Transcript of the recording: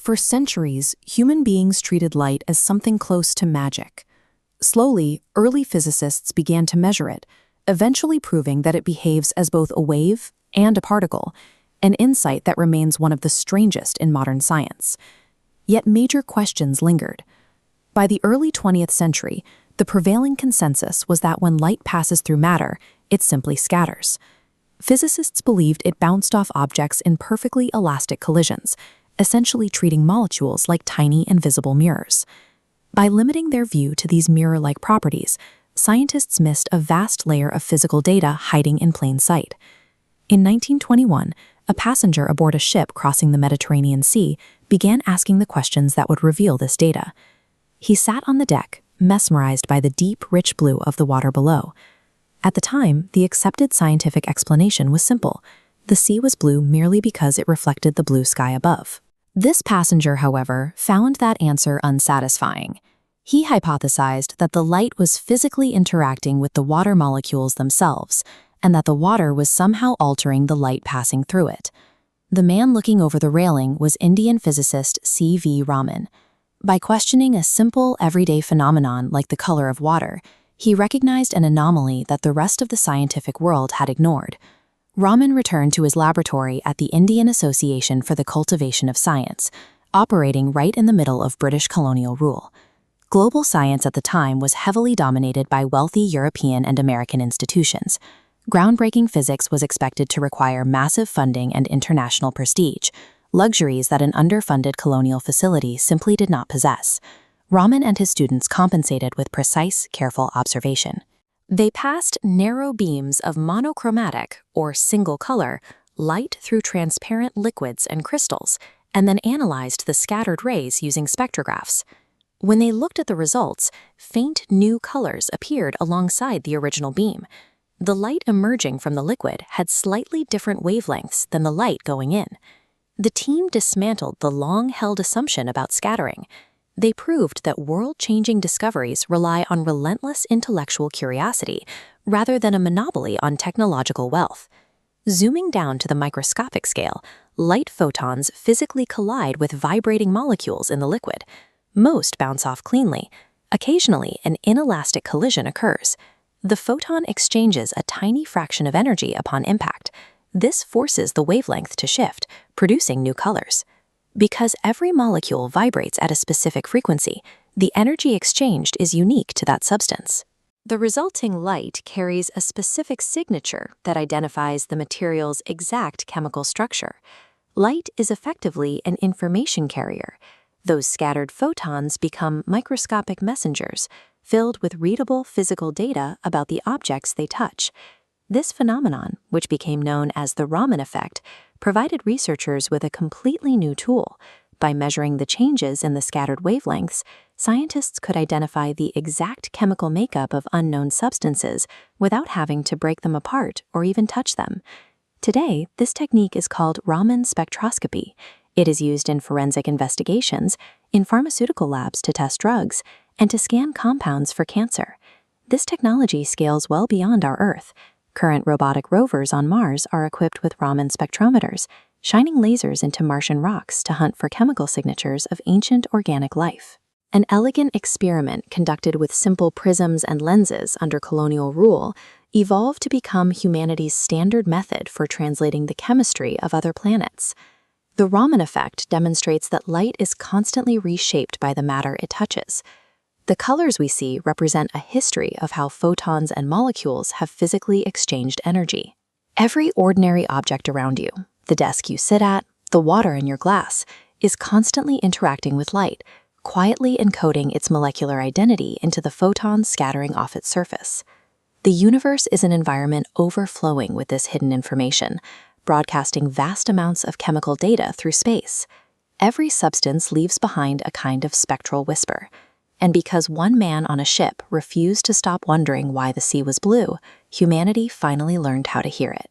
For centuries, human beings treated light as something close to magic. Slowly, early physicists began to measure it, eventually proving that it behaves as both a wave and a particle, an insight that remains one of the strangest in modern science. Yet major questions lingered. By the early 20th century, the prevailing consensus was that when light passes through matter, it simply scatters. Physicists believed it bounced off objects in perfectly elastic collisions, essentially treating molecules like tiny invisible mirrors. By limiting their view to these mirror-like properties, scientists missed a vast layer of physical data hiding in plain sight. In 1921, a passenger aboard a ship crossing the Mediterranean Sea began asking the questions that would reveal this data. He sat on the deck, mesmerized by the deep, rich blue of the water below. At the time, the accepted scientific explanation was simple. The sea was blue merely because it reflected the blue sky above. This passenger, however, found that answer unsatisfying. He hypothesized that the light was physically interacting with the water molecules themselves, and that the water was somehow altering the light passing through it. The man looking over the railing was Indian physicist C.V. Raman. By questioning a simple, everyday phenomenon like the color of water, he recognized an anomaly that the rest of the scientific world had ignored. Raman returned to his laboratory at the Indian Association for the Cultivation of Science, operating right in the middle of British colonial rule. Global science at the time was heavily dominated by wealthy European and American institutions. Groundbreaking physics was expected to require massive funding and international prestige, luxuries that an underfunded colonial facility simply did not possess. Raman and his students compensated with precise, careful observation. They passed narrow beams of monochromatic, or single color, light through transparent liquids and crystals, and then analyzed the scattered rays using spectrographs. When they looked at the results, faint new colors appeared alongside the original beam. The light emerging from the liquid had slightly different wavelengths than the light going in. The team dismantled the long-held assumption about scattering. They proved that world-changing discoveries rely on relentless intellectual curiosity rather than a monopoly on technological wealth. Zooming down to the microscopic scale, light photons physically collide with vibrating molecules in the liquid. Most bounce off cleanly. Occasionally, an inelastic collision occurs. The photon exchanges a tiny fraction of energy upon impact. This forces the wavelength to shift, producing new colors. Because every molecule vibrates at a specific frequency, the energy exchanged is unique to that substance. The resulting light carries a specific signature that identifies the material's exact chemical structure. Light is effectively an information carrier. Those scattered photons become microscopic messengers, filled with readable physical data about the objects they touch. This phenomenon, which became known as the Raman Effect, provided researchers with a completely new tool. By measuring the changes in the scattered wavelengths, scientists could identify the exact chemical makeup of unknown substances without having to break them apart or even touch them. Today, this technique is called Raman spectroscopy. It is used in forensic investigations, in pharmaceutical labs to test drugs, and to scan compounds for cancer. This technology scales well beyond our Earth. Current robotic rovers on Mars are equipped with Raman spectrometers, shining lasers into Martian rocks to hunt for chemical signatures of ancient organic life. An elegant experiment conducted with simple prisms and lenses under colonial rule evolved to become humanity's standard method for translating the chemistry of other planets. The Raman effect demonstrates that light is constantly reshaped by the matter it touches. The colors we see represent a history of how photons and molecules have physically exchanged energy. Every ordinary object around you, the desk you sit at, the water in your glass, is constantly interacting with light, quietly encoding its molecular identity into the photons scattering off its surface. The universe is an environment overflowing with this hidden information, broadcasting vast amounts of chemical data through space. Every substance leaves behind a kind of spectral whisper. And because one man on a ship refused to stop wondering why the sea was blue, humanity finally learned how to hear it.